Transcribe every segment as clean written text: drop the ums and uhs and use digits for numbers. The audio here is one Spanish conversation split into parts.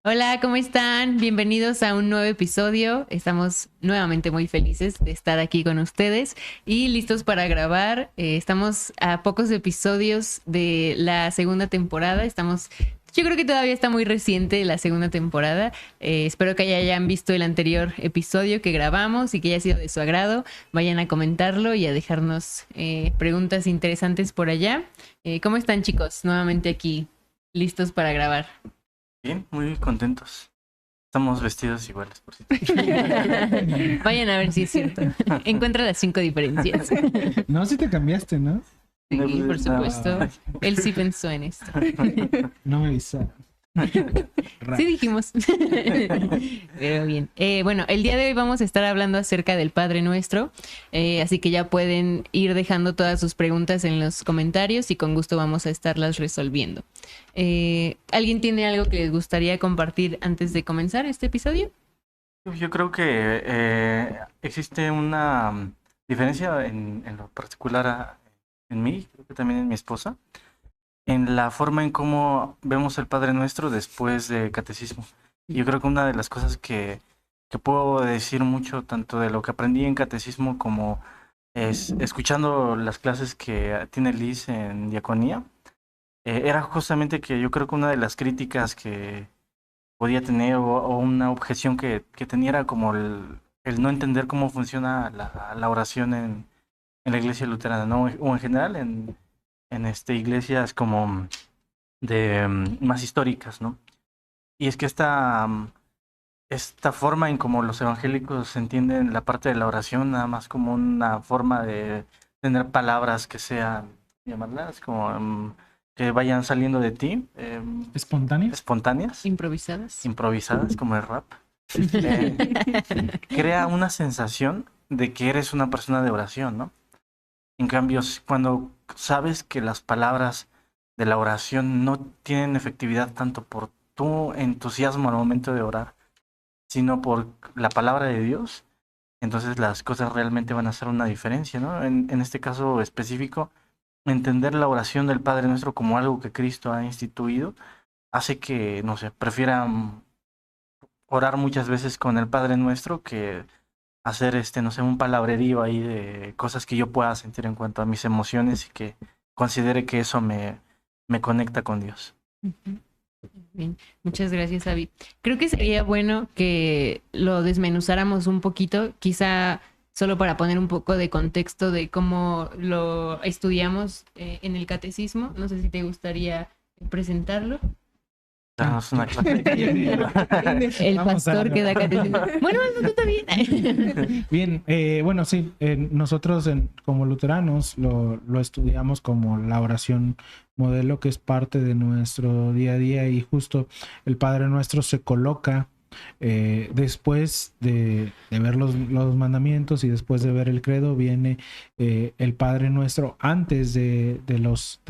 Hola, ¿cómo están? Bienvenidos a un nuevo episodio. Estamos nuevamente muy felices de estar aquí con ustedes y listos para grabar. Estamos a pocos episodios de la segunda temporada. Yo creo que todavía está muy reciente la segunda temporada. Espero que ya hayan visto el anterior episodio que grabamos y que haya sido de su agrado. Vayan a comentarlo y a dejarnos preguntas interesantes por allá. ¿Cómo están, chicos? Nuevamente aquí, listos para grabar. Bien, muy contentos. Estamos vestidos iguales, por si. Vayan a ver si es cierto. Encuentra las 5 diferencias. No, si te cambiaste, ¿no? Sí, por supuesto. No. Él sí pensó en esto. No me avisaron. Sí dijimos. Pero bien. Bueno, el día de hoy vamos a estar hablando acerca del Padre Nuestro. Así que ya pueden ir dejando todas sus preguntas en los comentarios y con gusto vamos a estarlas resolviendo. ¿Alguien tiene algo que les gustaría compartir antes de comenzar este episodio? Yo creo que existe una diferencia en lo particular en mí, creo que también en mi esposa, en la forma en cómo vemos el Padre Nuestro después de catecismo. Yo creo que una de las cosas que puedo decir mucho, tanto de lo que aprendí en catecismo como escuchando las clases que tiene Liz en diaconía, era justamente que yo creo que una de las críticas que podía tener o una objeción que tenía era como el no entender cómo funciona la oración en la iglesia luterana, ¿no? O en general en iglesias como de más históricas, ¿no? Y es que esta forma en como los evangélicos entienden la parte de la oración nada más como una forma de tener palabras que sean, llamarlas, como que vayan saliendo de ti, ¿Espontáneo? espontáneas, Improvisadas. improvisadas como el rap, eh, crea una sensación de que eres una persona de oración, ¿no? En cambio, cuando sabes que las palabras de la oración no tienen efectividad tanto por tu entusiasmo al momento de orar, sino por la palabra de Dios, entonces las cosas realmente van a hacer una diferencia, ¿no? En este caso específico, entender la oración del Padre Nuestro como algo que Cristo ha instituido hace que, no sé, prefiera orar muchas veces con el Padre Nuestro que hacer no sé, un palabrerío ahí de cosas que yo pueda sentir en cuanto a mis emociones y que considere que eso me conecta con Dios. Ujú. Bien, muchas gracias, Avi. Creo que sería bueno que lo desmenuzáramos un poquito, quizá solo para poner un poco de contexto de cómo lo estudiamos en el catecismo. No sé si te gustaría presentarlo. Darnos una clase. El Vamos pastor que da catecismo. Bueno, no, tú también. Bien, bueno, sí, nosotros como luteranos lo estudiamos como la oración modelo, que es parte de nuestro día a día, y justo el Padre Nuestro se coloca después de ver los mandamientos y después de ver el credo, viene el Padre Nuestro antes de los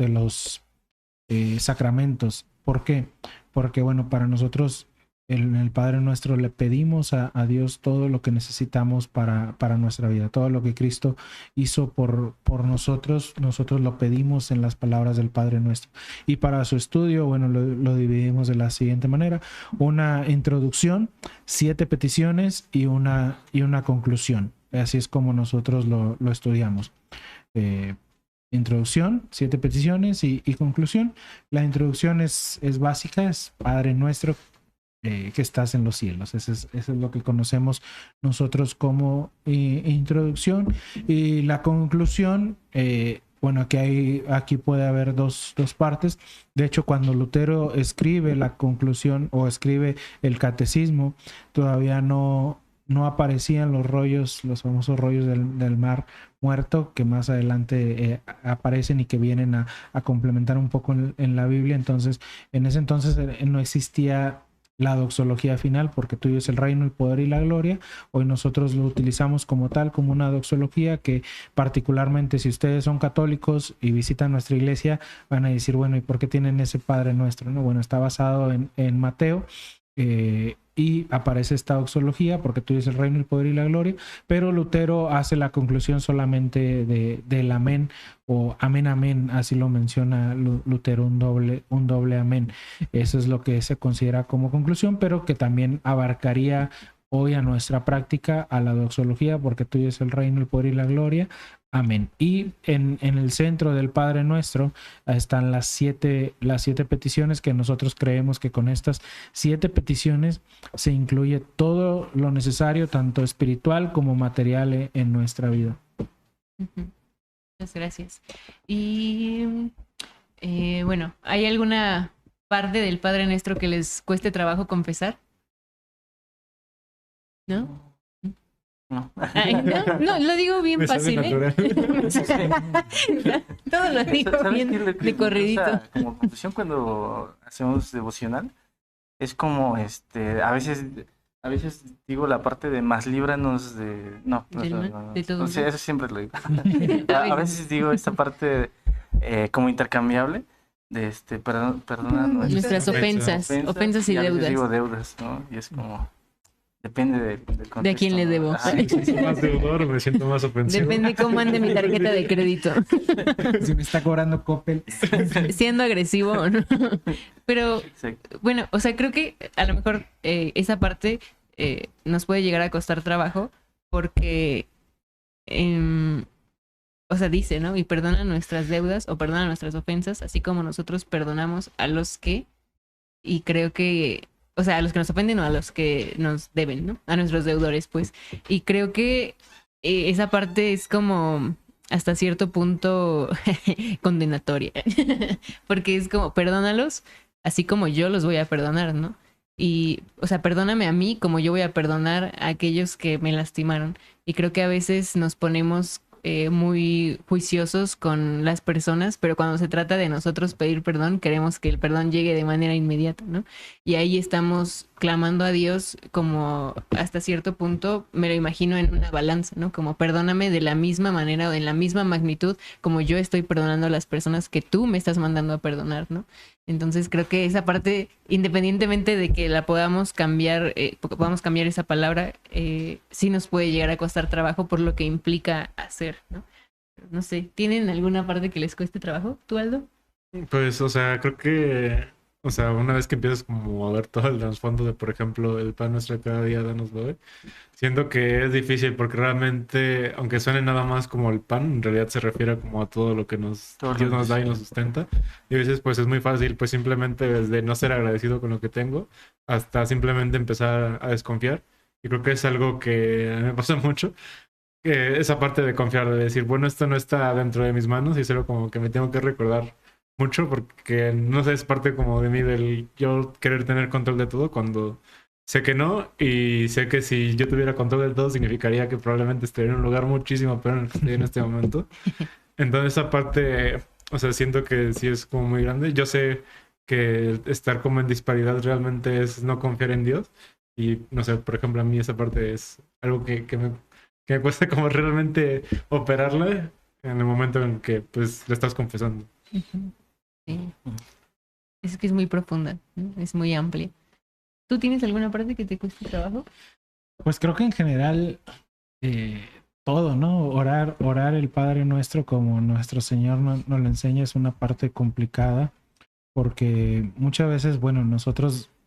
sacramentos. ¿Por qué? Porque, bueno, para nosotros, en el Padre Nuestro, le pedimos a Dios todo lo que necesitamos para nuestra vida, todo lo que Cristo hizo por nosotros lo pedimos en las palabras del Padre Nuestro. Y para su estudio, bueno, lo dividimos de la siguiente manera: una introducción, 7 peticiones y una conclusión. Así es como nosotros lo estudiamos. Introducción, 7 peticiones y conclusión. La introducción es básica, es Padre Nuestro que estás en los cielos. Eso es lo que conocemos nosotros como introducción. Y la conclusión, bueno, aquí puede haber dos partes. De hecho, cuando Lutero escribe la conclusión o escribe el catecismo, todavía no aparecían los famosos rollos del mar muerto, que más adelante aparecen y que vienen a complementar un poco en la Biblia. Entonces, en ese entonces no existía la doxología final, porque tuyo es el reino, el poder y la gloria. Hoy nosotros lo utilizamos como tal, como una doxología que, particularmente si ustedes son católicos y visitan nuestra iglesia, van a decir, bueno, ¿y por qué tienen ese Padre Nuestro? ¿No? Bueno, está basado en Mateo, y aparece esta doxología, porque tuyo es el reino, el poder y la gloria, pero Lutero hace la conclusión solamente del amén, o amén, amén, así lo menciona Lutero, un doble amén. Eso es lo que se considera como conclusión, pero que también abarcaría hoy a nuestra práctica, a la doxología, porque tuyo es el reino, el poder y la gloria. Amén. Y en el centro del Padre Nuestro están las siete peticiones, que nosotros creemos que con estas 7 peticiones se incluye todo lo necesario, tanto espiritual como material, en nuestra vida. Muchas gracias. Y bueno, ¿hay alguna parte del Padre Nuestro que les cueste trabajo confesar? ¿No? No. Ay, no, lo digo bien Me sale fácil, natural. Todo lo digo ¿Sabes bien qué es lo que de corridito. me pasa como confesión cuando hacemos devocional? Es como, a veces digo la parte de más líbranos de... No, Del mal, de todo no sé, mal. eso siempre lo digo. A veces digo esta parte como intercambiable de perdona Nuestras ofensas y a veces deudas. digo deudas, ¿no? Y es como... Depende del contexto. ¿De a quién le debo? Ajá. Me siento más deudor o me siento más ofensivo. Depende cómo ande mi tarjeta de crédito. Si me está cobrando Coppel. Siendo agresivo o no. Pero Exacto. bueno, o sea, creo que a lo mejor esa parte nos puede llegar a costar trabajo porque, o sea, dice, ¿no? Y perdona nuestras deudas o perdona nuestras ofensas, así como nosotros perdonamos a los que, y creo que, o sea, a los que nos ofenden o a los que nos deben, ¿no? A nuestros deudores, pues. Y creo que esa parte es como hasta cierto punto condenatoria. Porque es como, perdónalos, así como yo los voy a perdonar, ¿no? Y, o sea, perdóname a mí como yo voy a perdonar a aquellos que me lastimaron. Y creo que a veces nos ponemos muy juiciosos con las personas, pero cuando se trata de nosotros pedir perdón, queremos que el perdón llegue de manera inmediata, ¿no? Y ahí estamos clamando a Dios como hasta cierto punto, me lo imagino en una balanza, ¿no? Como perdóname de la misma manera o en la misma magnitud como yo estoy perdonando a las personas que tú me estás mandando a perdonar, ¿no? Entonces creo que esa parte, independientemente de que la podamos cambiar esa palabra, sí nos puede llegar a costar trabajo por lo que implica hacer, ¿no? No sé, ¿tienen alguna parte que les cueste trabajo? ¿Tú, Aldo? Pues, o sea, creo que, o sea, una vez que empiezas como a ver todo el trasfondo de, por ejemplo, el pan nuestro de cada día, danoslo hoy, siento que es difícil porque realmente, aunque suene nada más como el pan, en realidad se refiere como a todo lo que Dios nos da y nos sustenta. Y a veces, pues, es muy fácil, pues, simplemente desde no ser agradecido con lo que tengo hasta simplemente empezar a desconfiar. Y creo que es algo que a mí me pasa mucho. Esa parte de confiar, de decir, bueno, esto no está dentro de mis manos y es algo como que me tengo que recordar mucho porque, no sé, es parte como de mí del yo querer tener control de todo cuando sé que no, y sé que si yo tuviera control de todo significaría que probablemente estaría en un lugar muchísimo peor en el que estoy en este momento. Entonces esa parte, o sea, siento que sí es como muy grande. Yo sé que estar como en disparidad realmente es no confiar en Dios y, no sé, por ejemplo, a mí esa parte es algo que me cuesta como realmente operarla en el momento en que pues le estás confesando. Sí. Es que es muy profunda, ¿no? Es muy amplia. ¿Tú tienes alguna parte que te cueste trabajo? Pues creo que en general todo, ¿no? Orar el Padre Nuestro como nuestro Señor nos lo enseña es una parte complicada porque muchas veces, bueno,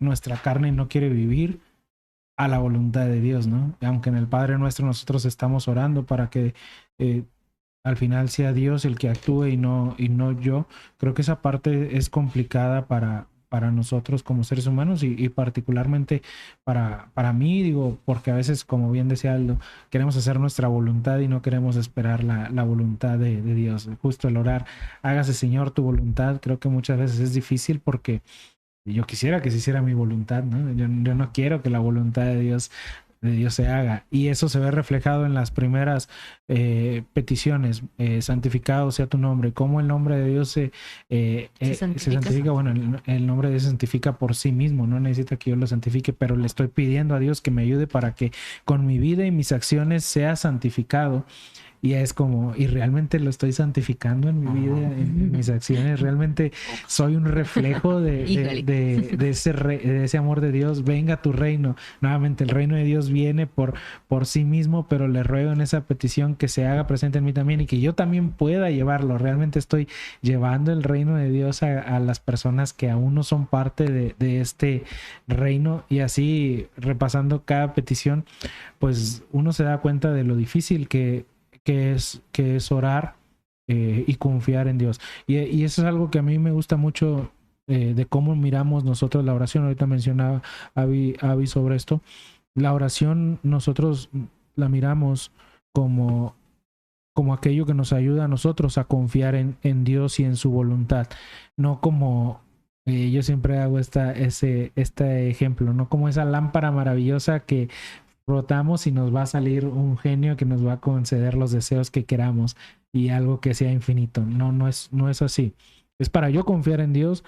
nuestra carne no quiere vivir a la voluntad de Dios, ¿no? Aunque en el Padre Nuestro nosotros estamos orando para que al final sea Dios el que actúe y no yo. Creo que esa parte es complicada para nosotros como seres humanos y particularmente para mí, digo, porque a veces, como bien decía Aldo, queremos hacer nuestra voluntad y no queremos esperar la voluntad de Dios. Justo el orar, hágase Señor tu voluntad, creo que muchas veces es difícil porque yo quisiera que se hiciera mi voluntad, ¿no? Yo no quiero que la voluntad de Dios se haga. Y eso se ve reflejado en las primeras peticiones. Santificado sea tu nombre. ¿Cómo el nombre de Dios se santifica? Bueno, el nombre de Dios se santifica por sí mismo. No necesita que yo lo santifique, pero le estoy pidiendo a Dios que me ayude para que con mi vida y mis acciones sea santificado. y es como, y realmente lo estoy santificando en mi vida, en mis acciones, realmente soy un reflejo Híjole. de ese amor de Dios. Venga tu reino. Nuevamente, el reino de Dios viene por sí mismo, pero le ruego en esa petición que se haga presente en mí también y que yo también pueda llevarlo. Realmente estoy llevando el reino de Dios a las personas que aún no son parte de este reino, y así repasando cada petición, pues uno se da cuenta de lo difícil que es orar y confiar en Dios. Y eso es algo que a mí me gusta mucho de cómo miramos nosotros la oración. Ahorita mencionaba Avi sobre esto. La oración nosotros la miramos como aquello que nos ayuda a nosotros a confiar en Dios y en su voluntad, no como yo siempre hago este ejemplo, no como esa lámpara maravillosa que frotamos y nos va a salir un genio que nos va a conceder los deseos que queramos y algo que sea infinito. No es así. Es para yo confiar en Dios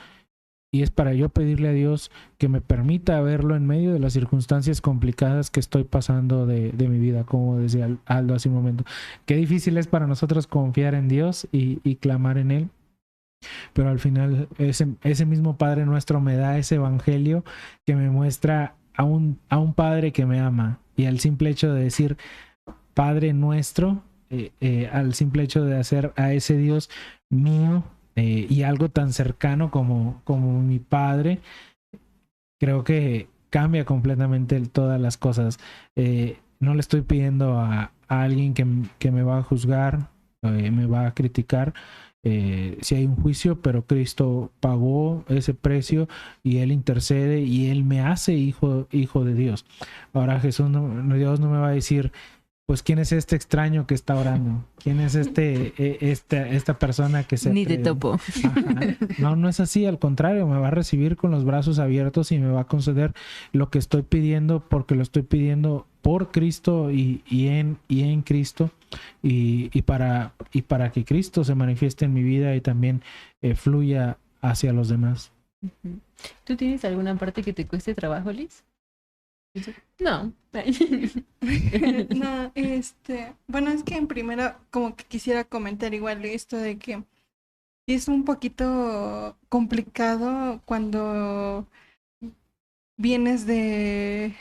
y es para yo pedirle a Dios que me permita verlo en medio de las circunstancias complicadas que estoy pasando de mi vida, como decía Aldo hace un momento. Qué difícil es para nosotros confiar en Dios y clamar en Él, pero al final ese mismo Padre nuestro me da ese evangelio que me muestra a un Padre que me ama, y al simple hecho de decir Padre nuestro, al simple hecho de hacer a ese Dios mío, y algo tan cercano como mi Padre, creo que cambia completamente todas las cosas. No le estoy pidiendo a alguien que me va a juzgar, me va a criticar. Si hay un juicio, pero Cristo pagó ese precio y Él intercede y Él me hace hijo de Dios. Ahora Dios no me va a decir, pues, ¿quién es este extraño que está orando? ¿Quién es esta persona que se... Ni te topo. Ajá. No es así, al contrario, me va a recibir con los brazos abiertos y me va a conceder lo que estoy pidiendo, porque lo estoy pidiendo por Cristo y en Cristo, y para que Cristo se manifieste en mi vida y también fluya hacia los demás. ¿Tú tienes alguna parte que te cueste trabajo, Liz? No. No, bueno, es que en primera como que quisiera comentar igual esto de que es un poquito complicado cuando vienes de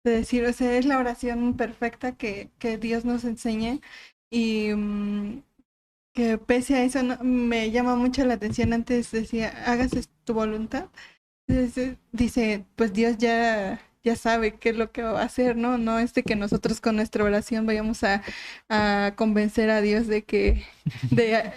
decir, o sea, es la oración perfecta que Dios nos enseña, y que pese a eso me llama mucho la atención. Antes decía, hágase tu voluntad. Entonces, dice, pues Dios ya sabe qué es lo que va a hacer, ¿no? No es de que nosotros con nuestra oración vayamos a convencer a Dios de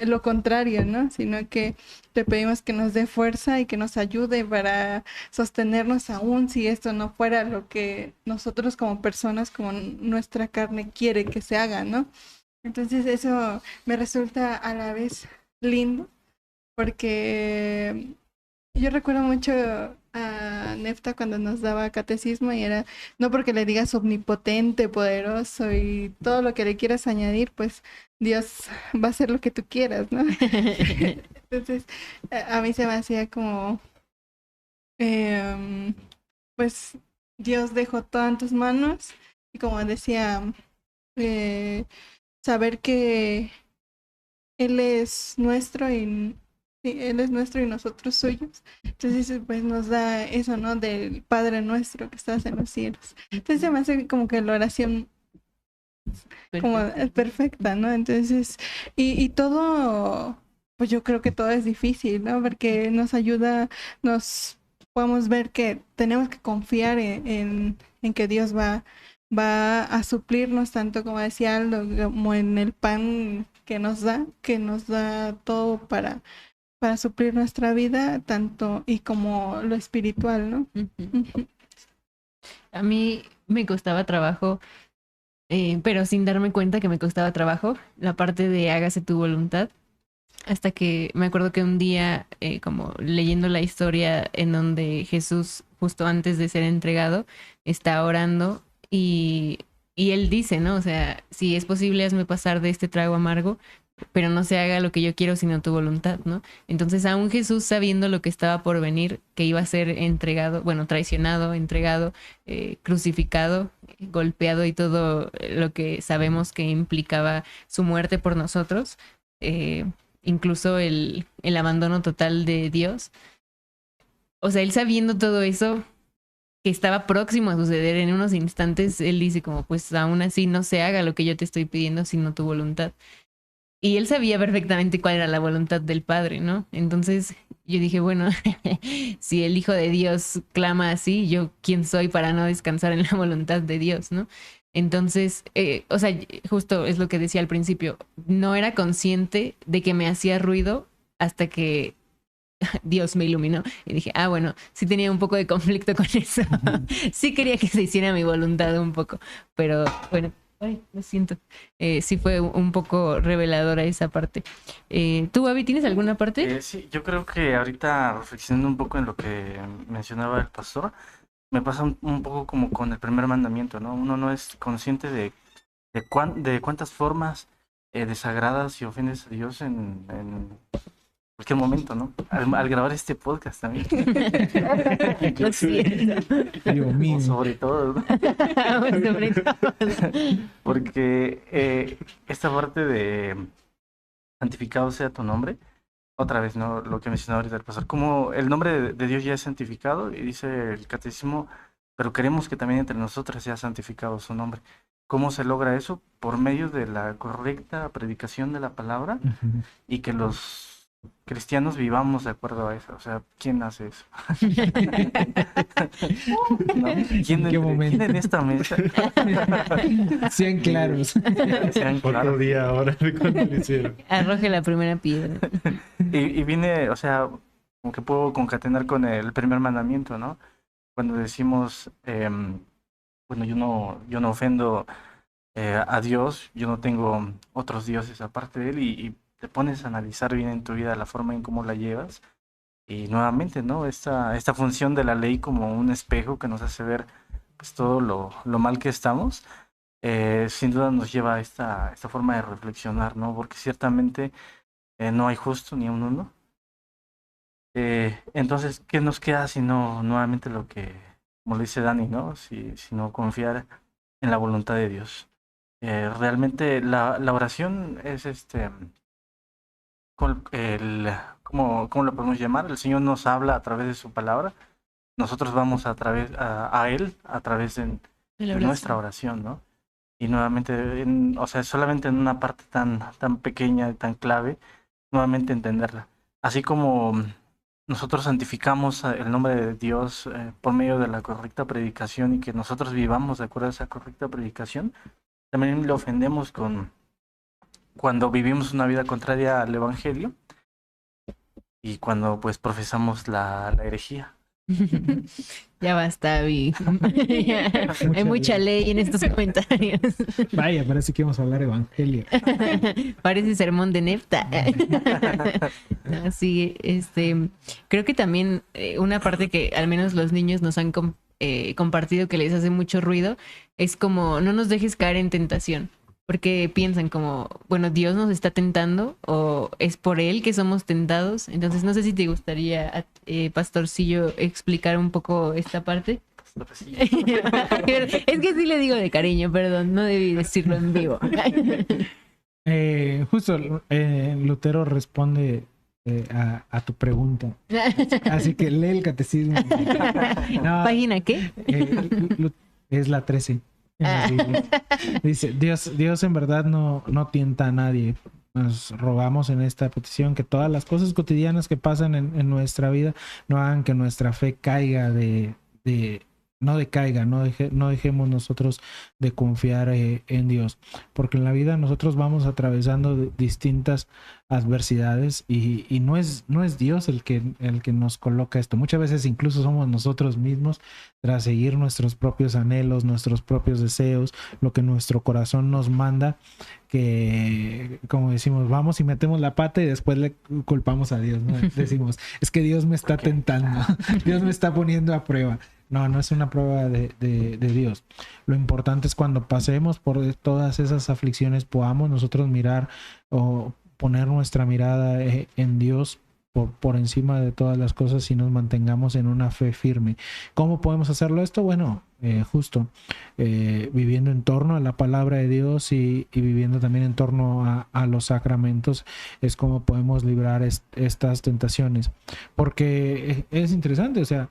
lo contrario, ¿no? Sino que le pedimos que nos dé fuerza y que nos ayude para sostenernos aún si esto no fuera lo que nosotros como personas, como nuestra carne quiere que se haga, ¿no? Entonces eso me resulta a la vez lindo, porque yo recuerdo mucho a Nefta cuando nos daba catecismo, y era, no porque le digas omnipotente, poderoso y todo lo que le quieras añadir, pues Dios va a hacer lo que tú quieras, ¿no? Entonces, a mí se me hacía como, pues Dios dejó todo en tus manos, y como decía, saber que Él es nuestro y sí, Él es nuestro y nosotros suyos. Entonces, pues nos da eso, ¿no? Del Padre nuestro que estás en los cielos. Entonces se me hace como que la oración como perfecta, ¿no? Entonces, y todo, pues yo creo que todo es difícil, ¿no? Porque nos ayuda, nos podemos ver que tenemos que confiar en que Dios va a suplirnos, tanto como decía Aldo, como en el pan que nos da todo para suplir nuestra vida, tanto y como lo espiritual, ¿no? Uh-huh. A mí me costaba trabajo, pero sin darme cuenta que me costaba trabajo, la parte de hágase tu voluntad, hasta que me acuerdo que un día, como leyendo la historia en donde Jesús, justo antes de ser entregado, está orando y él dice, ¿no? O sea, si es posible, hazme pasar de este trago amargo, pero no se haga lo que yo quiero sino tu voluntad, ¿no? Entonces, aún Jesús sabiendo lo que estaba por venir, que iba a ser entregado, bueno, traicionado, entregado, crucificado, golpeado y todo lo que sabemos que implicaba su muerte por nosotros, incluso el abandono total de Dios. O sea, él sabiendo todo eso que estaba próximo a suceder en unos instantes, él dice como, pues aún así no se haga lo que yo te estoy pidiendo, sino tu voluntad. Y él sabía perfectamente cuál era la voluntad del Padre, ¿no? Entonces yo dije, bueno, si el Hijo de Dios clama así, yo quién soy para no descansar en la voluntad de Dios, ¿no? Entonces, o sea, justo es lo que decía al principio, no era consciente de que me hacía ruido hasta que Dios me iluminó y dije, bueno, sí tenía un poco de conflicto con eso. Sí quería que se hiciera mi voluntad un poco, pero bueno, ay, lo siento. Sí fue un poco reveladora esa parte. ¿Tú, Abby, tienes alguna parte? Sí, yo creo que ahorita reflexionando un poco en lo que mencionaba el pastor, me pasa un poco como con el primer mandamiento, ¿no? Uno no es consciente de cuántas formas desagradas y ofendes a Dios en cualquier momento, ¿no? Al grabar este podcast también. Lo siento. Dios mío. Sobre todo, ¿no? Sobre todo. Porque esta parte de santificado sea tu nombre, otra vez, ¿no? Lo que mencionaba ahorita el pastor, como el nombre de Dios ya es santificado, y dice el catecismo, pero queremos que también entre nosotros sea santificado su nombre. ¿Cómo se logra eso? Por medio de la correcta predicación de la palabra y que los cristianos vivamos de acuerdo a eso. O sea, ¿quién hace eso? ¿No? ¿Quién en esta mesa? Sean claros. Sean Otro claros. día ahora de cuando lo hicieron. Arroje la primera piedra. Y viene, o sea, como que puedo concatenar con el primer mandamiento, ¿no? Cuando decimos, bueno, yo no ofendo a Dios, yo no tengo otros dioses aparte de él, y te pones a analizar bien en tu vida la forma en cómo la llevas. Y nuevamente, ¿no? Esta función de la ley como un espejo que nos hace ver pues todo lo mal que estamos, sin duda nos lleva a esta forma de reflexionar, ¿no? Porque ciertamente no hay justo ni un uno. Entonces, ¿qué nos queda sino nuevamente lo que, como lo dice Dani, ¿no? Sino confiar en la voluntad de Dios. Realmente la oración es ¿cómo lo podemos llamar? El Señor nos habla a través de su palabra. Nosotros vamos a Él a través de nuestra oración, ¿no? Y nuevamente, o sea, solamente en una parte tan pequeña y tan clave, nuevamente entenderla. Así como nosotros santificamos el nombre de Dios por medio de la correcta predicación y que nosotros vivamos de acuerdo a esa correcta predicación, también le ofendemos cuando vivimos una vida contraria al Evangelio y cuando pues profesamos la herejía. Ya basta, Abby. Hay mucha ley en estos comentarios. Vaya, parece que vamos a hablar evangelio. Parece sermón de Nefta. Sí, creo que también una parte que al menos los niños nos han compartido que les hace mucho ruido es como no nos dejes caer en tentación. Porque piensan como, bueno, Dios nos está tentando o es por Él que somos tentados. Entonces, no sé si te gustaría, Pastorcillo, explicar un poco esta parte. Es que sí le digo de cariño, perdón, no debí decirlo en vivo. Justo Lutero responde a tu pregunta. Así que lee el catecismo. No, ¿Página qué? Es la 13. Dice, Dios en verdad no tienta a nadie. Nos rogamos en esta petición que todas las cosas cotidianas que pasan en nuestra vida no hagan que nuestra fe caiga no decaiga, no dejemos nosotros de confiar en Dios, porque en la vida nosotros vamos atravesando distintas adversidades y no es Dios el que nos coloca esto. Muchas veces incluso somos nosotros mismos tras seguir nuestros propios anhelos, nuestros propios deseos, lo que nuestro corazón nos manda, que como decimos, vamos y metemos la pata y después le culpamos a Dios, ¿no? Decimos, es que Dios me está tentando, Dios me está poniendo a prueba. No es una prueba de Dios. Lo importante es cuando pasemos por todas esas aflicciones podamos nosotros mirar o poner nuestra mirada en Dios por encima de todas las cosas y nos mantengamos en una fe firme. ¿Cómo podemos hacerlo esto? Bueno, justo viviendo en torno a la palabra de Dios y viviendo también en torno a los sacramentos es como podemos librar estas tentaciones. Porque es interesante, o sea,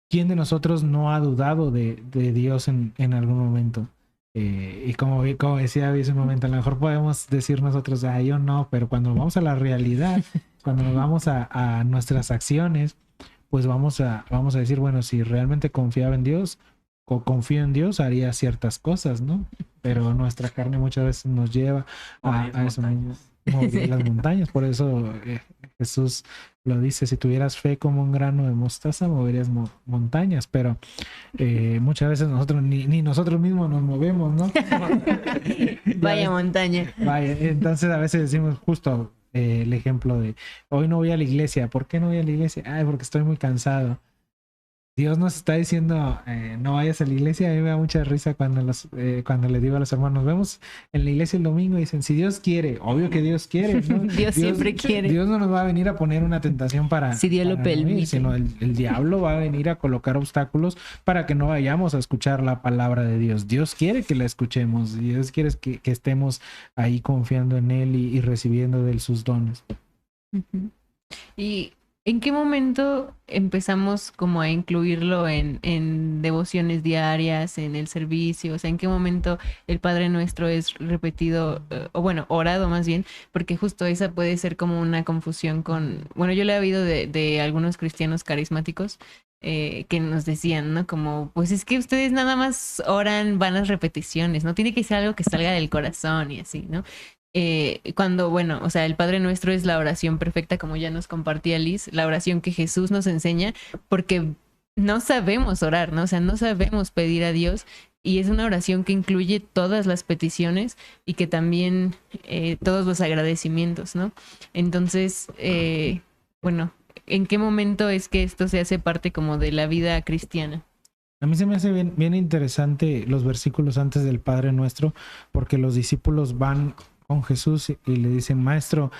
¿quién de nosotros no ha dudado de Dios en algún momento? Y como decía hace un momento, a lo mejor podemos decir nosotros, yo no, pero cuando nos vamos a la realidad, cuando nos vamos a nuestras acciones, pues vamos a decir, bueno, si realmente confiaba en Dios o confío en Dios, haría ciertas cosas, ¿no? Pero nuestra carne muchas veces nos lleva a eso mismo, mover las montañas. Por eso Jesús lo dice, si tuvieras fe como un grano de mostaza, moverías montañas, pero muchas veces nosotros ni nosotros mismos nos movemos, ¿no? Vaya montaña. Vaya, entonces a veces decimos justo el ejemplo de, hoy no voy a la iglesia. ¿Por qué no voy a la iglesia? Porque estoy muy cansado. Dios nos está diciendo, no vayas a la iglesia. A mí me da mucha risa cuando les digo a los hermanos, nos vemos en la iglesia el domingo y dicen, si Dios quiere, obvio que Dios quiere, ¿no? Dios siempre quiere. Dios no nos va a venir a poner una tentación si Dios lo permite, sino el diablo va a venir a colocar obstáculos para que no vayamos a escuchar la palabra de Dios. Dios quiere que la escuchemos, Dios quiere que estemos ahí confiando en Él y recibiendo de Él sus dones. Uh-huh. Y ¿en qué momento empezamos como a incluirlo en devociones diarias, en el servicio? O sea, ¿en qué momento el Padre Nuestro es repetido, o bueno, orado más bien? Porque justo esa puede ser como una confusión con... Bueno, yo le he oído de algunos cristianos carismáticos que nos decían, ¿no? Como, pues es que ustedes nada más oran vanas repeticiones, ¿no? Tiene que ser algo que salga del corazón y así, ¿no? Cuando, bueno, o sea, el Padre Nuestro es la oración perfecta, como ya nos compartía Liz, la oración que Jesús nos enseña, porque no sabemos orar, ¿no? O sea, no sabemos pedir a Dios, y es una oración que incluye todas las peticiones y que también todos los agradecimientos, ¿no? Entonces, bueno, ¿en qué momento es que esto se hace parte como de la vida cristiana? A mí se me hace bien interesante los versículos antes del Padre Nuestro, porque los discípulos van con Jesús y le dicen, Maestro,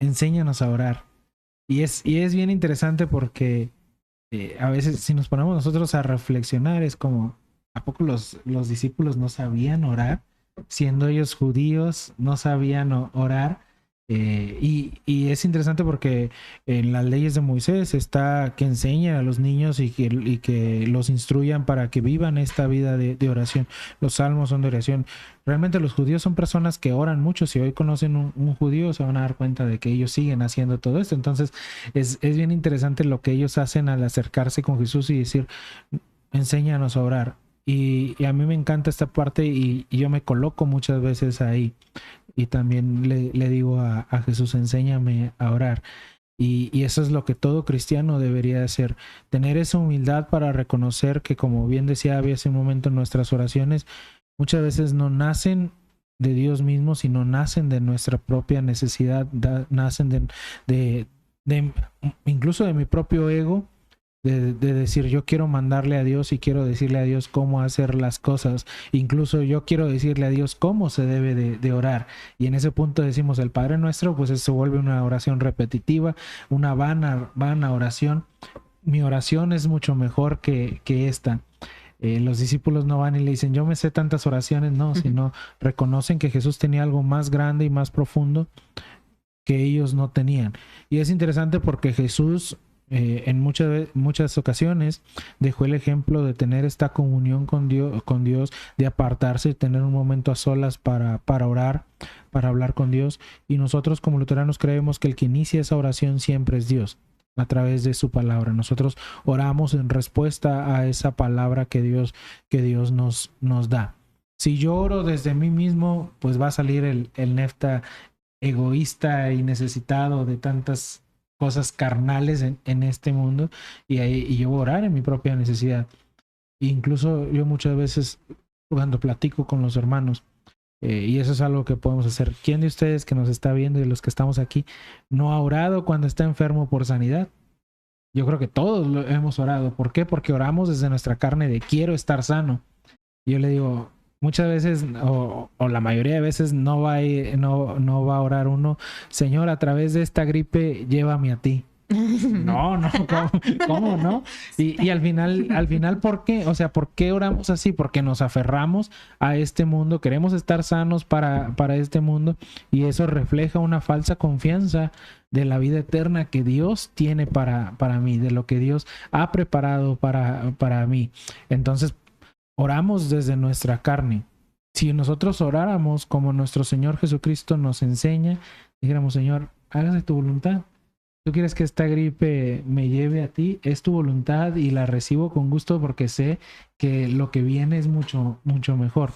enséñanos a orar. Y es bien interesante porque a veces si nos ponemos nosotros a reflexionar, es como, ¿a poco los discípulos no sabían orar? Siendo ellos judíos, no sabían orar. Y es interesante porque en las leyes de Moisés está que enseñen a los niños y que los instruyan para que vivan esta vida de oración. Los salmos son de oración. Realmente los judíos son personas que oran mucho. Si hoy conocen un judío se van a dar cuenta de que ellos siguen haciendo todo esto. Entonces es bien interesante lo que ellos hacen al acercarse con Jesús y decir, enséñanos a orar. Y a mí me encanta esta parte y yo me coloco muchas veces ahí. Y también le digo a Jesús, enséñame a orar. Y eso es lo que todo cristiano debería hacer. Tener esa humildad para reconocer que, como bien decía había hace un momento, nuestras oraciones muchas veces no nacen de Dios mismo, sino nacen de nuestra propia necesidad, nacen de incluso de mi propio ego. De decir, yo quiero mandarle a Dios y quiero decirle a Dios cómo hacer las cosas. Incluso yo quiero decirle a Dios cómo se debe de orar. Y en ese punto decimos el Padre Nuestro, pues eso vuelve una oración repetitiva, una vana oración. Mi oración es mucho mejor que esta. Los discípulos no van y le dicen, yo me sé tantas oraciones, no, sino reconocen que Jesús tenía algo más grande y más profundo que ellos no tenían. Y es interesante porque Jesús... en muchas ocasiones dejó el ejemplo de tener esta comunión con Dios, de apartarse y tener un momento a solas para orar, para hablar con Dios. Y nosotros como luteranos creemos que el que inicia esa oración siempre es Dios, a través de su palabra. Nosotros oramos en respuesta a esa palabra que Dios nos da. Si yo oro desde mí mismo, pues va a salir el Nefta egoísta y necesitado de tantas cosas carnales en este mundo, y yo voy a orar en mi propia necesidad. Incluso yo muchas veces cuando platico con los hermanos, y eso es algo que podemos hacer. ¿Quién de ustedes que nos está viendo y los que estamos aquí no ha orado cuando está enfermo por sanidad? Yo creo que todos lo hemos orado. ¿Por qué? Porque oramos desde nuestra carne de quiero estar sano. Y yo le digo, muchas veces, o la mayoría de veces, no va a orar uno, Señor, a través de esta gripe, llévame a ti. No, ¿cómo no? Y al final, ¿por qué? O sea, ¿por qué oramos así? Porque nos aferramos a este mundo, queremos estar sanos para este mundo, y eso refleja una falsa confianza de la vida eterna que Dios tiene para mí, de lo que Dios ha preparado para mí. Entonces, oramos desde nuestra carne. Si nosotros oráramos como nuestro Señor Jesucristo nos enseña, dijéramos, Señor, hágase tu voluntad. Tú quieres que esta gripe me lleve a ti, es tu voluntad y la recibo con gusto porque sé que lo que viene es mucho, mucho mejor.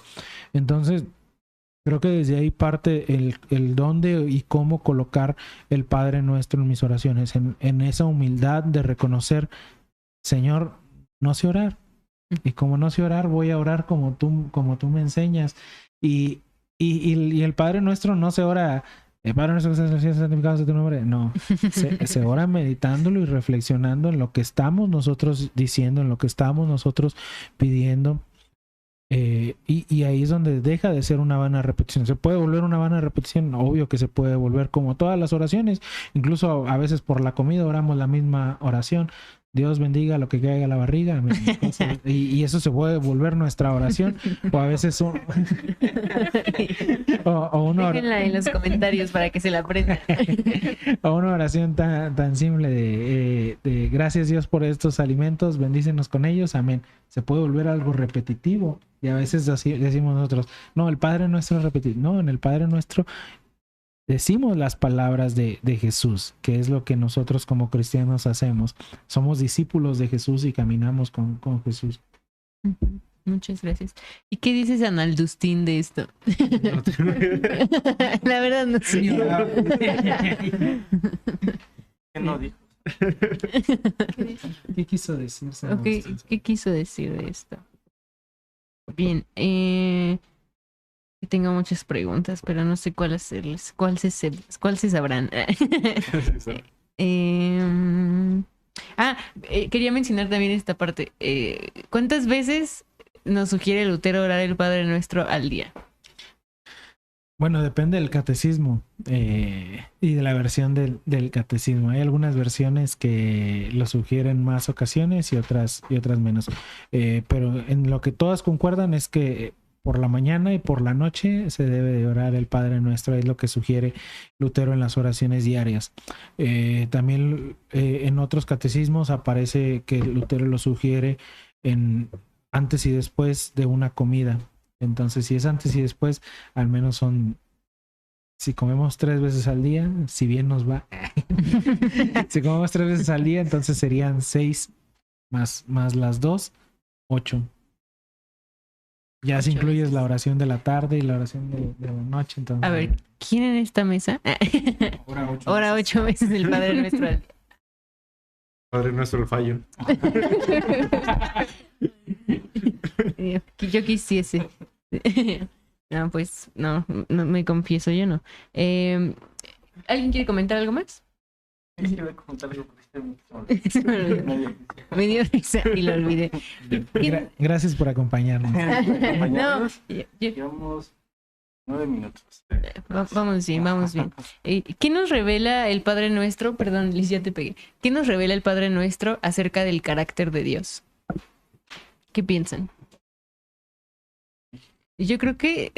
Entonces, creo que desde ahí parte el dónde y cómo colocar el Padre Nuestro en mis oraciones, en esa humildad de reconocer, Señor, no sé orar. Y como no sé orar, voy a orar como tú me enseñas. Y el Padre Nuestro no se ora... El Padre Nuestro que estás en el cielo, santificado sea tu nombre. No, se ora meditándolo y reflexionando en lo que estamos nosotros diciendo, en lo que estamos nosotros pidiendo. Y ahí es donde deja de ser una vana repetición. ¿Se puede volver una vana repetición? Obvio que se puede volver, como todas las oraciones. Incluso a veces por la comida oramos la misma oración. Dios bendiga lo que caiga a la barriga. Y eso se puede volver nuestra oración. O a veces o una Déjenla en los comentarios para que se la aprendan. o una oración tan simple de gracias Dios por estos alimentos, bendícenos con ellos, amén. Se puede volver algo repetitivo. Y a veces así decimos nosotros, no, el Padre Nuestro es repetitivo. No, en el Padre Nuestro decimos las palabras de Jesús, que es lo que nosotros como cristianos hacemos. Somos discípulos de Jesús y caminamos con Jesús. Muchas gracias. ¿Y qué dice San Aldustín de esto? No tengo idea. La verdad no sé. ¿Qué no dijo? ¿Qué quiso decir San Ok, Agustín? ¿qué quiso decir de esto? Bien, tengo muchas preguntas, pero no sé cuál hacerles. ¿Cuál se sabrán? Quería mencionar también esta parte. ¿Cuántas veces nos sugiere Lutero orar el Padre Nuestro al día? Bueno, depende del catecismo y de la versión del catecismo. Hay algunas versiones que lo sugieren más ocasiones y otras menos. Pero en lo que todas concuerdan es que por la mañana y por la noche se debe de orar el Padre Nuestro. Es lo que sugiere Lutero en las oraciones diarias. También en otros catecismos aparece que Lutero lo sugiere antes y después de una comida. Entonces, si es antes y después, al menos si comemos 3 veces al día, si bien nos va. Si comemos 3 veces al día, entonces serían 6 más las 2, 8. Ya si incluyes la oración de la tarde y la oración de la noche, entonces... A ver, ¿quién en esta mesa? Ora 8 veces el Padre Nuestro al día. Padre Nuestro, el fallo. Yo quisiese. No, pues no me confieso, yo no. ¿Alguien quiere comentar algo más? Sí, iba a comentar algo, Se me olvidó. Me dio risa y lo olvidé. Gracias por acompañarnos. No, Llevamos 9 minutos. vamos bien, vamos bien. ¿Qué nos revela el Padre Nuestro? Perdón, Liz, ya te pegué. ¿Qué nos revela el Padre Nuestro acerca del carácter de Dios? ¿Qué piensan? Yo creo que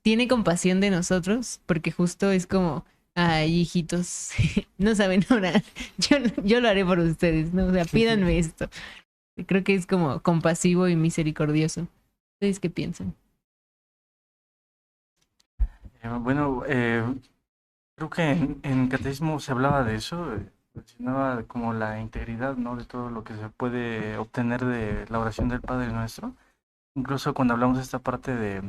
tiene compasión de nosotros, porque justo es como, ay, hijitos, no saben orar. Yo lo haré por ustedes, ¿no? O sea, pídanme esto. Creo que es como compasivo y misericordioso. ¿Ustedes qué piensan? Bueno, creo que en catecismo se hablaba de eso, mencionaba como la integridad, ¿no? De todo lo que se puede obtener de la oración del Padre Nuestro. Incluso cuando hablamos de esta parte de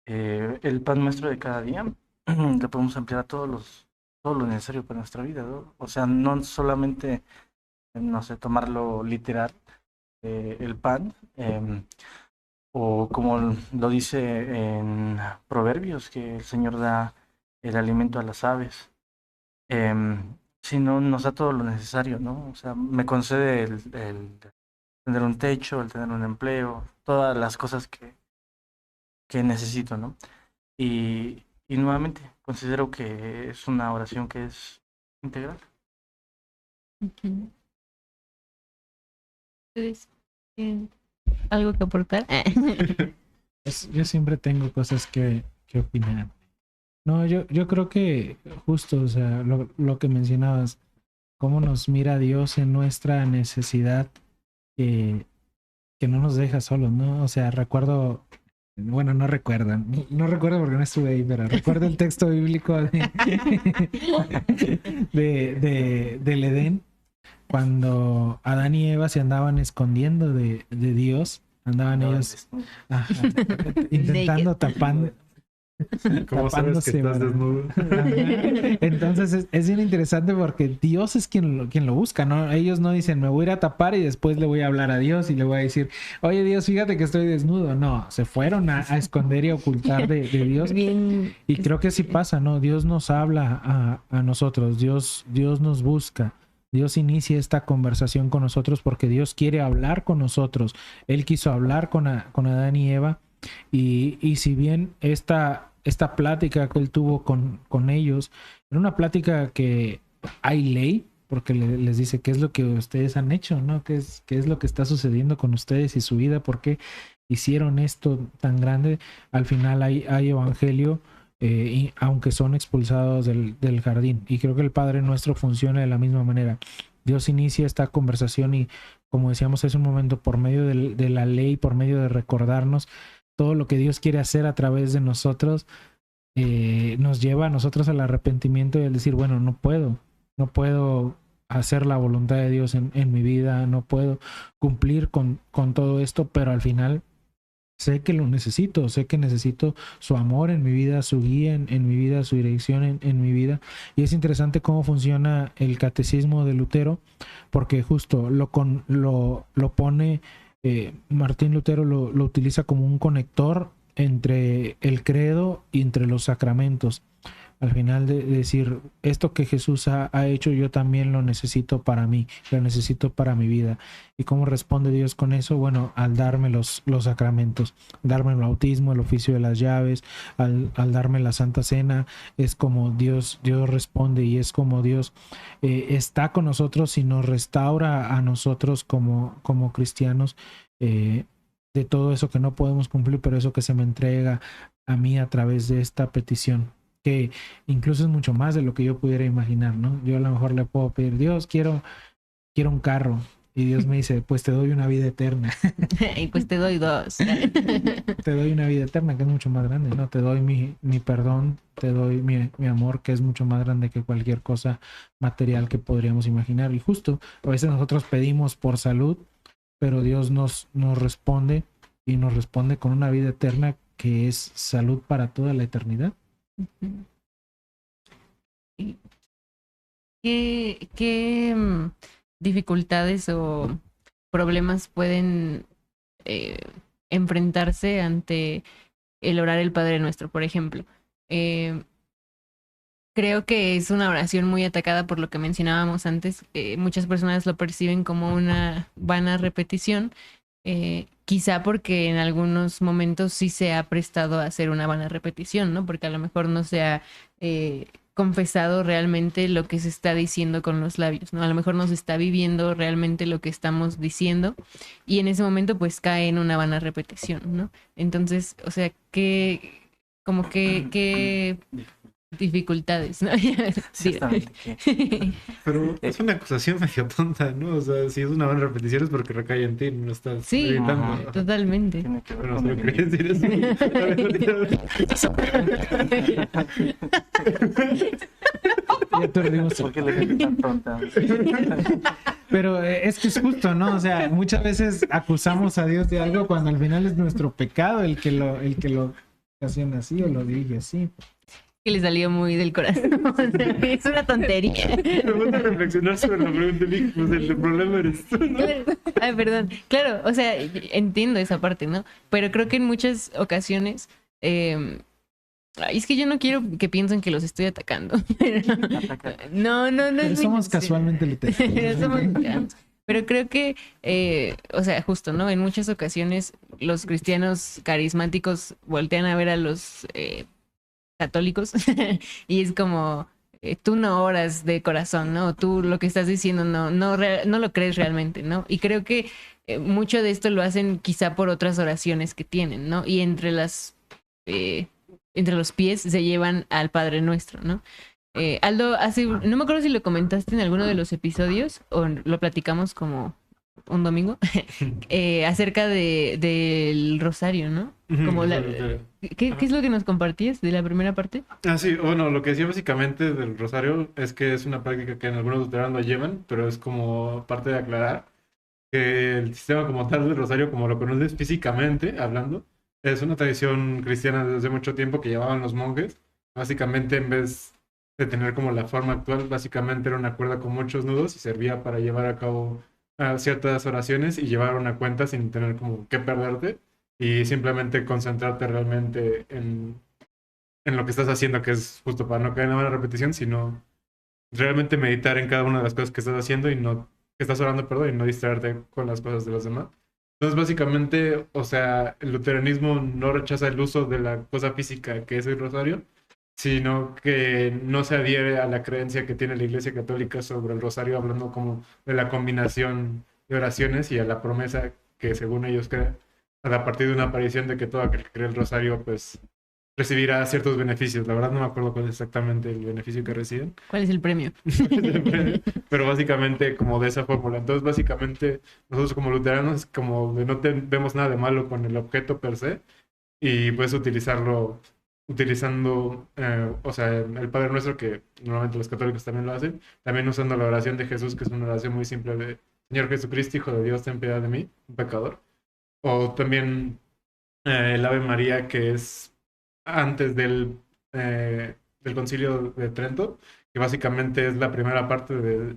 el pan nuestro de cada día, le podemos ampliar a todo lo necesario para nuestra vida, ¿no? O sea, no solamente, no sé, tomarlo literal, el pan, o como lo dice en Proverbios, que el Señor da el alimento a las aves, sino nos da todo lo necesario, ¿no? O sea, me concede el tener un techo, el tener un empleo, todas las cosas que que necesito, ¿no? Y nuevamente, considero que es una oración que es integral. Ujú. ¿Ustedes tienen algo que aportar? Yo siempre tengo cosas que opinar. No, yo creo que justo, o sea, lo que mencionabas, cómo nos mira Dios en nuestra necesidad, que no nos deja solos, ¿no? O sea, recuerdo, bueno, no recuerdo porque no estuve ahí, pero recuerdo el texto bíblico del Edén, cuando Adán y Eva se andaban escondiendo de Dios, andaban ellos ajá, intentando tapando. ¿Cómo sabes que Tapándose, estás ¿verdad? desnudo? Ajá. Entonces es bien interesante porque Dios es quien lo busca, ¿no? Ellos no dicen, me voy a ir a tapar y después le voy a hablar a Dios y le voy a decir, oye Dios, fíjate que estoy desnudo. No, se fueron a esconder y a ocultar de Dios. Bien. Y creo que así pasa, ¿no? Dios nos habla a nosotros, Dios nos busca. Dios inicia esta conversación con nosotros porque Dios quiere hablar con nosotros. Él quiso hablar con Adán y Eva. Y si bien esta plática que él tuvo con ellos, era una plática que hay ley, porque les dice qué es lo que ustedes han hecho, ¿no? ¿Qué es lo que está sucediendo con ustedes y su vida? ¿Por qué hicieron esto tan grande? Al final hay evangelio, y aunque son expulsados del jardín. Y creo que el Padre Nuestro funciona de la misma manera. Dios inicia esta conversación y, como decíamos hace un momento, por medio de la ley, por medio de recordarnos todo lo que Dios quiere hacer a través de nosotros, nos lleva a nosotros al arrepentimiento y al decir, bueno, no puedo hacer la voluntad de Dios en mi vida, no puedo cumplir con todo esto, pero al final sé que lo necesito, sé que necesito su amor en mi vida, su guía en mi vida, su dirección en mi vida. Y es interesante cómo funciona el catecismo de Lutero, porque justo lo pone, Martín Lutero lo utiliza como un conector entre el credo y entre los sacramentos. Al final de decir, esto que Jesús ha hecho, yo también lo necesito para mí, lo necesito para mi vida. ¿Y cómo responde Dios con eso? Bueno, al darme los sacramentos, darme el bautismo, el oficio de las llaves, al darme la Santa Cena, es como Dios responde, y es como Dios está con nosotros y nos restaura a nosotros como cristianos, de todo eso que no podemos cumplir, pero eso que se me entrega a mí a través de esta petición, que incluso es mucho más de lo que yo pudiera imaginar, ¿no? Yo a lo mejor le puedo pedir, Dios, quiero un carro, y Dios me dice, pues te doy una vida eterna. Y pues te doy 2. Te doy una vida eterna, que es mucho más grande, ¿no? Te doy mi perdón, te doy mi amor, que es mucho más grande que cualquier cosa material que podríamos imaginar. Y justo, a veces nosotros pedimos por salud, pero Dios nos responde, y nos responde con una vida eterna que es salud para toda la eternidad. ¿Qué dificultades o problemas pueden enfrentarse ante el orar el Padre Nuestro, por ejemplo? Creo que es una oración muy atacada por lo que mencionábamos antes. Muchas personas lo perciben como una vana repetición. Quizá porque en algunos momentos sí se ha prestado a hacer una vana repetición, ¿no? Porque a lo mejor no se ha confesado realmente lo que se está diciendo con los labios, ¿no? A lo mejor no se está viviendo realmente lo que estamos diciendo, y en ese momento pues cae en una vana repetición, ¿no? Entonces, o sea, ¿qué dificultades, ¿no? Ciertamente que Pero es una acusación medio tonta, ¿no? O sea, si es una buena repetición es porque recae en ti, no estás Sí, gritando. totalmente. tiene que ver Bueno, con solo quería decir eso. Ya te rimos. ¿Por qué le gente tan tonta? Pero es que es justo, ¿no? O sea, muchas veces acusamos a Dios de algo cuando al final es nuestro pecado el que lo ocasiona así o lo dirige así. Que le salió muy del corazón. O sea, es una tontería. Me gusta reflexionar sobre la pregunta y dije, pues el problema eres tú, ¿no? Claro. Ay, perdón. Claro, o sea, entiendo esa parte, ¿no? Pero creo que en muchas ocasiones... es que yo no quiero que piensen que los estoy atacando. No Pero es mi somos intención. casualmente literarios. Pero creo que, o sea, justo, ¿no? En muchas ocasiones los cristianos carismáticos voltean a ver a los católicos y es como tú no oras de corazón, ¿no? Tú lo que estás diciendo no lo crees realmente, ¿no? Y creo que mucho de esto lo hacen quizá por otras oraciones que tienen, ¿no? Y entre los pies se llevan al Padre Nuestro, ¿no? Aldo, no me acuerdo si lo comentaste en alguno de los episodios o lo platicamos como un domingo, acerca del rosario, ¿no? Como ¿qué es lo que nos compartías de la primera parte? Sí, bueno, lo que decía básicamente del rosario es que es una práctica que en algunos luteranos lo llevan, pero es como parte de aclarar que el sistema como tal del rosario, como lo conoces físicamente hablando, es una tradición cristiana desde hace mucho tiempo que llevaban los monjes. Básicamente, en vez de tener como la forma actual, básicamente era una cuerda con muchos nudos y servía para llevar a cabo ciertas oraciones y llevar una cuenta sin tener como que perderte y simplemente concentrarte realmente en lo que estás haciendo, que es justo para no caer en la repetición, sino realmente meditar en cada una de las cosas que estás haciendo y no, que estás orando, perdón, y no distraerte con las cosas de los demás. Entonces, básicamente, o sea, el luteranismo no rechaza el uso de la cosa física que es el rosario, sino que no se adhiere a la creencia que tiene la Iglesia Católica sobre el rosario, hablando como de la combinación de oraciones y a la promesa que según ellos creen, a partir de una aparición de que todo aquel que cree el rosario, pues recibirá ciertos beneficios. La verdad no me acuerdo cuál es exactamente el beneficio que reciben. ¿Cuál es el premio? Pero básicamente como de esa fórmula. Entonces básicamente nosotros como luteranos como de no vemos nada de malo con el objeto per se y puedes utilizarlo utilizando, o sea, el Padre Nuestro, que normalmente los católicos también lo hacen, también usando la oración de Jesús, que es una oración muy simple de Señor Jesucristo, Hijo de Dios, ten piedad de mí, un pecador. O también el Ave María, que es antes del Concilio de Trento, que básicamente es la primera parte de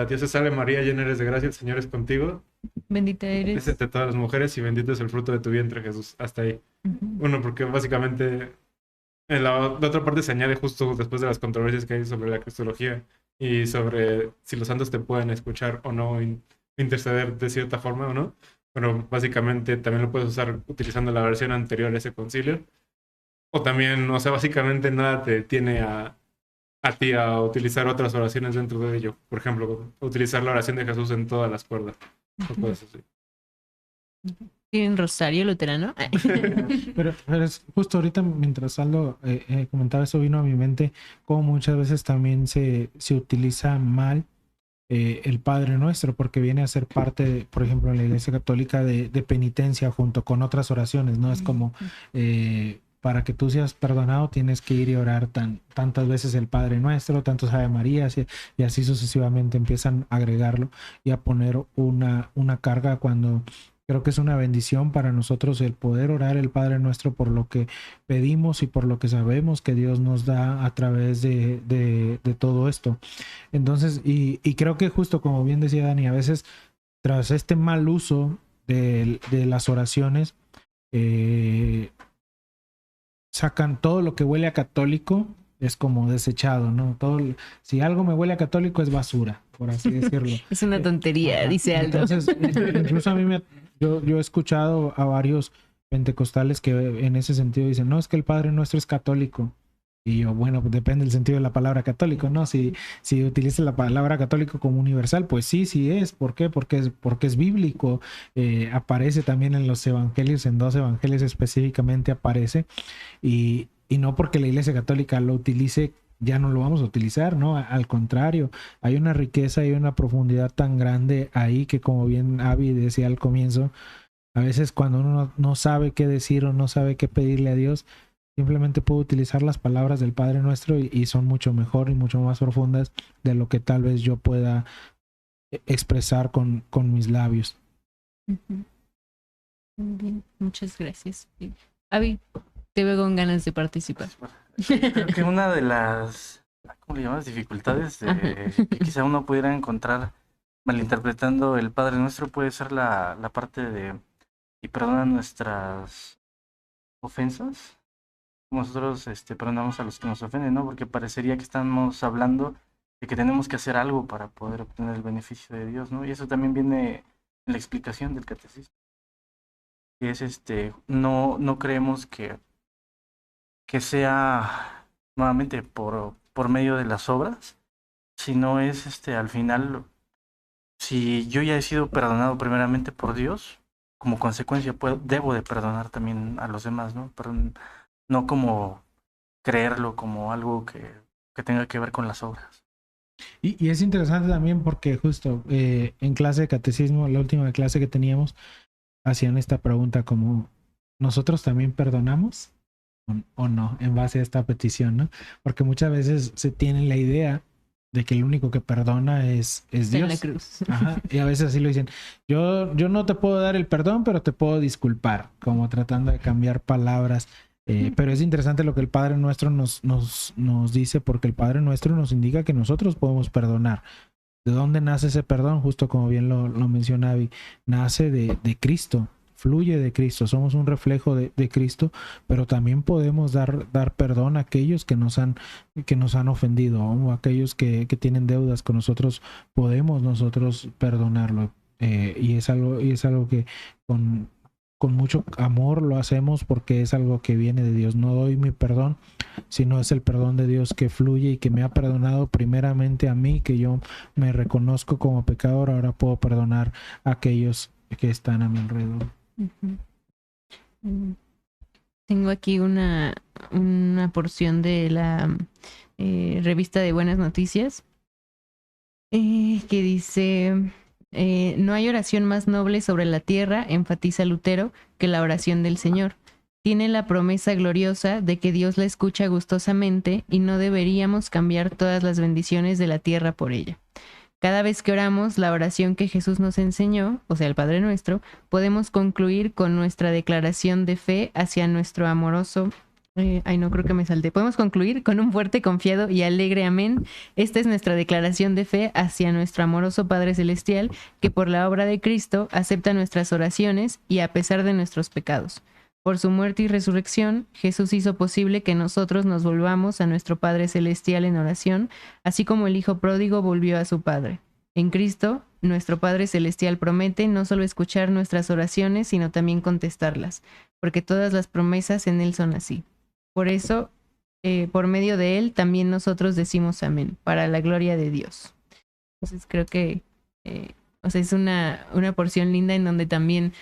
Dios te salve María, llena eres de gracia, el Señor es contigo. Bendita eres. Es entre todas las mujeres y bendito es el fruto de tu vientre, Jesús. Hasta ahí. Bueno, porque básicamente en la otra parte se añade justo después de las controversias que hay sobre la cristología y sobre si los santos te pueden escuchar o no, interceder de cierta forma o no. Pero básicamente también lo puedes usar utilizando la versión anterior a ese concilio. O también, o sea, básicamente nada te detiene a ti a utilizar otras oraciones dentro de ello. Por ejemplo, utilizar la oración de Jesús en todas las cuerdas. O cosas así. ¿Tienen rosario luterano? Pero es justo ahorita, mientras Aldo comentaba eso, vino a mi mente como muchas veces también se utiliza mal el Padre Nuestro, porque viene a ser parte, por ejemplo, en la Iglesia Católica de penitencia junto con otras oraciones, ¿no? Es como para que tú seas perdonado tienes que ir y orar tantas veces el Padre Nuestro, tantos Ave Marías y así sucesivamente empiezan a agregarlo y a poner una carga cuando creo que es una bendición para nosotros el poder orar el Padre Nuestro por lo que pedimos y por lo que sabemos que Dios nos da a través de todo esto. Entonces, y creo que justo como bien decía Dani, a veces tras este mal uso de las oraciones, sacan todo lo que huele a católico, es como desechado, ¿no? Si algo me huele a católico es basura, por así decirlo. Es una tontería, dice Aldo. Entonces, incluso a mí yo he escuchado a varios pentecostales que en ese sentido dicen, no, es que el Padre Nuestro es católico. Y yo, bueno, depende del sentido de la palabra católico, ¿no? Si utiliza la palabra católico como universal, pues sí es. ¿Por qué? Porque es bíblico. Aparece también en los evangelios, en 2 evangelios específicamente aparece. Y no porque la Iglesia Católica lo utilice, ya no lo vamos a utilizar, ¿no? Al contrario, hay una riqueza y una profundidad tan grande ahí que, como bien Abby decía al comienzo, a veces cuando uno no sabe qué decir o no sabe qué pedirle a Dios, simplemente puedo utilizar las palabras del Padre Nuestro y son mucho mejor y mucho más profundas de lo que tal vez yo pueda expresar con mis labios. Muy bien, muchas gracias. Abby, te veo con ganas de participar. Creo que una de las, ¿cómo le llamas? Dificultades que quizá uno pudiera encontrar malinterpretando el Padre Nuestro puede ser la parte de y perdona nuestras ofensas. Nosotros perdonamos a los que nos ofenden, ¿no? Porque parecería que estamos hablando de que tenemos que hacer algo para poder obtener el beneficio de Dios, ¿no? Y eso también viene en la explicación del catecismo. que es no creemos que sea nuevamente por medio de las obras, sino es al final, si yo ya he sido perdonado primeramente por Dios, como consecuencia debo de perdonar también a los demás, ¿no? Pero no como creerlo como algo que tenga que ver con las obras. Y es interesante también porque justo en clase de catecismo, la última clase que teníamos, hacían esta pregunta como, ¿nosotros también perdonamos o no en base a esta petición, ¿no? Porque muchas veces se tiene la idea de que el único que perdona es Dios. En la cruz. Ajá, y a veces así lo dicen. Yo no te puedo dar el perdón, pero te puedo disculpar, como tratando de cambiar palabras. Pero es interesante lo que el Padre Nuestro nos dice, porque el Padre Nuestro nos indica que nosotros podemos perdonar. ¿De dónde nace ese perdón? Justo como bien lo menciona Abby, nace de Cristo, fluye de Cristo, somos un reflejo de Cristo, pero también podemos dar perdón a aquellos que nos han ofendido, o a aquellos que tienen deudas con nosotros, podemos nosotros perdonarlo. Y es algo que con mucho amor lo hacemos, porque es algo que viene de Dios. No doy mi perdón, sino es el perdón de Dios que fluye y que me ha perdonado primeramente a mí, que yo me reconozco como pecador. Ahora puedo perdonar a aquellos que están a mi alrededor. Tengo aquí una porción de la revista de Buenas Noticias que dice: no hay oración más noble sobre la tierra, enfatiza Lutero, que la oración del Señor. Tiene la promesa gloriosa de que Dios la escucha gustosamente y no deberíamos cambiar todas las bendiciones de la tierra por ella. Cada vez que oramos la oración que Jesús nos enseñó, o sea, el Padre Nuestro, podemos concluir con nuestra declaración de fe hacia nuestro amoroso... Podemos concluir con un fuerte, confiado y alegre amén. Esta es nuestra declaración de fe hacia nuestro amoroso Padre Celestial, que por la obra de Cristo acepta nuestras oraciones y a pesar de nuestros pecados. Por su muerte y resurrección, Jesús hizo posible que nosotros nos volvamos a nuestro Padre Celestial en oración, así como el Hijo pródigo volvió a su Padre. En Cristo, nuestro Padre Celestial promete no solo escuchar nuestras oraciones, sino también contestarlas, porque todas las promesas en Él son así. Por eso, por medio de Él, también nosotros decimos amén, para la gloria de Dios. Entonces creo que es una porción linda en donde también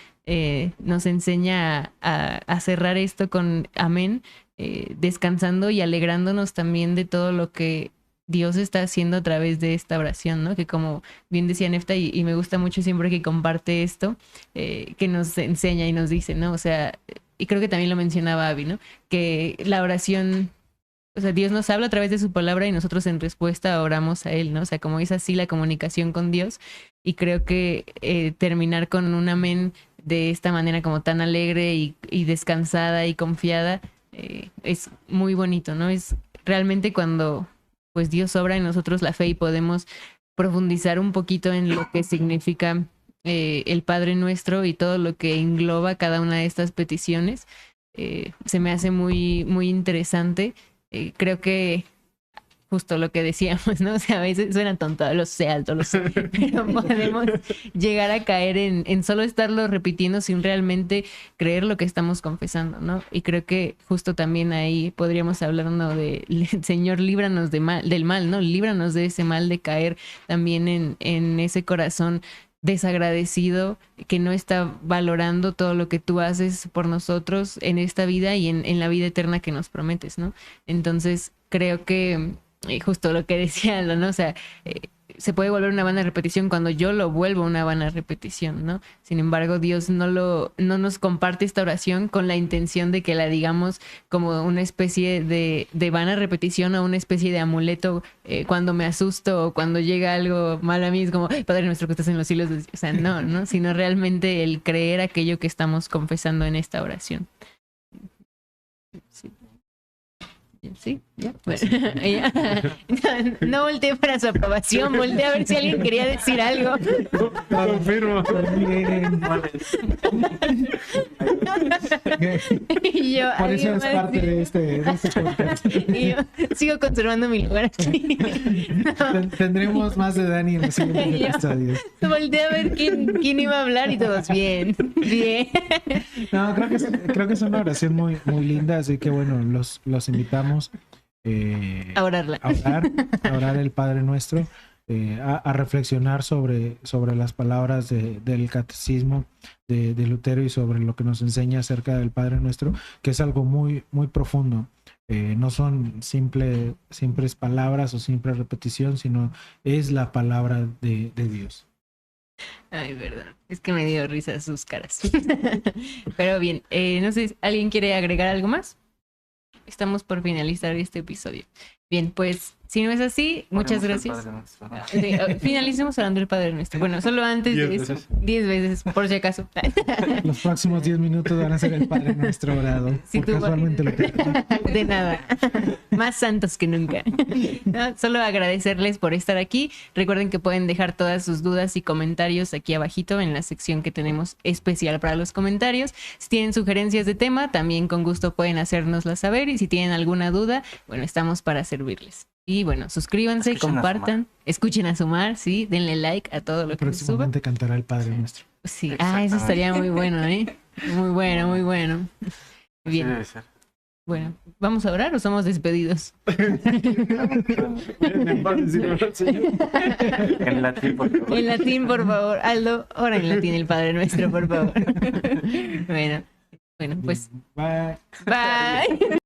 nos enseña a cerrar esto con amén, descansando y alegrándonos también de todo lo que Dios está haciendo a través de esta oración, ¿no? Que como bien decía Nefta, y me gusta mucho siempre que comparte esto, que nos enseña y nos dice, ¿no? O sea, y creo que también lo mencionaba Abby, ¿no? Que la oración, o sea, Dios nos habla a través de su palabra y nosotros en respuesta oramos a Él, ¿no? O sea, como es así la comunicación con Dios. Y creo que terminar con un amén de esta manera como tan alegre y descansada y confiada es muy bonito, ¿no? Es realmente cuando pues Dios obra en nosotros la fe y podemos profundizar un poquito en lo que significa el Padre Nuestro y todo lo que engloba cada una de estas peticiones. Se me hace muy, muy interesante. Creo que justo lo que decíamos, ¿no? O sea, a veces suena tonto, lo sé, pero podemos llegar a caer en solo estarlo repitiendo sin realmente creer lo que estamos confesando, ¿no? Y creo que justo también ahí podríamos hablar, ¿no? De Señor, líbranos del mal, ¿no? Líbranos de ese mal, de caer también en ese corazón desagradecido, que no está valorando todo lo que tú haces por nosotros en esta vida y en la vida eterna que nos prometes, ¿no? Entonces, creo que justo lo que decía, ¿no? O sea, se puede volver una vana repetición cuando yo lo vuelvo una vana repetición, ¿no? Sin embargo, Dios no nos comparte esta oración con la intención de que la digamos como una especie de vana repetición o una especie de amuleto cuando me asusto o cuando llega algo malo a mí, es como, Padre Nuestro que estás en los cielos, o sea, no, sino realmente el creer aquello que estamos confesando en esta oración. Sí. Sí, ya. Bueno, ya. No volteé para su aprobación, volteé a ver si alguien quería decir algo. Confirmo. Bien. Y yo, Por eso ¿alguien es más? parte de este podcast. Y yo sigo conservando mi lugar aquí. Tendremos más de Dani en los siguientes Yo. episodios. Volteé a ver quién iba a hablar y todos bien, bien. No, creo que es una oración muy, muy linda, así que bueno, los invitamos A orarla. a orar el Padre Nuestro, a reflexionar sobre las palabras del catecismo de Lutero y sobre lo que nos enseña acerca del Padre Nuestro, que es algo muy, muy profundo. No son simples palabras o simple repetición, sino es la palabra de Dios. Ay, verdad. Es que me dio risa sus caras. Pero bien, no sé, ¿alguien quiere agregar algo más? Estamos por finalizar este episodio. Bien, pues, si no es así, muchas Oremos al gracias. Padre Nuestro, ¿no? Sí, finalicemos hablando del Padre Nuestro. Bueno, solo antes de 10 eso. veces. 10 veces, por si acaso. Los próximos 10 minutos van a ser el Padre Nuestro orado. Si Porque tú- casualmente lo tengo. De nada. Más santos que nunca. No, solo agradecerles por estar aquí. Recuerden que pueden dejar todas sus dudas y comentarios aquí abajito en la sección que tenemos especial para los comentarios. Si tienen sugerencias de tema, también con gusto pueden hacérnoslas saber. Y si tienen alguna duda, bueno, estamos para servirles. Y bueno, suscríbanse, Escuchen a compartan, escuchen a Sumar, sí, denle like a todo lo que se suba. Próximamente cantará el Padre Nuestro. Sí, eso Exactamente. estaría muy bueno, ¿eh? Muy bueno, muy bueno. Así Bien, debe ser. bueno, ¿vamos a orar o somos despedidos? En latín, por favor. En latín, por favor. Aldo, ora en latín el Padre Nuestro, por favor. Bueno, pues, Bye. bye.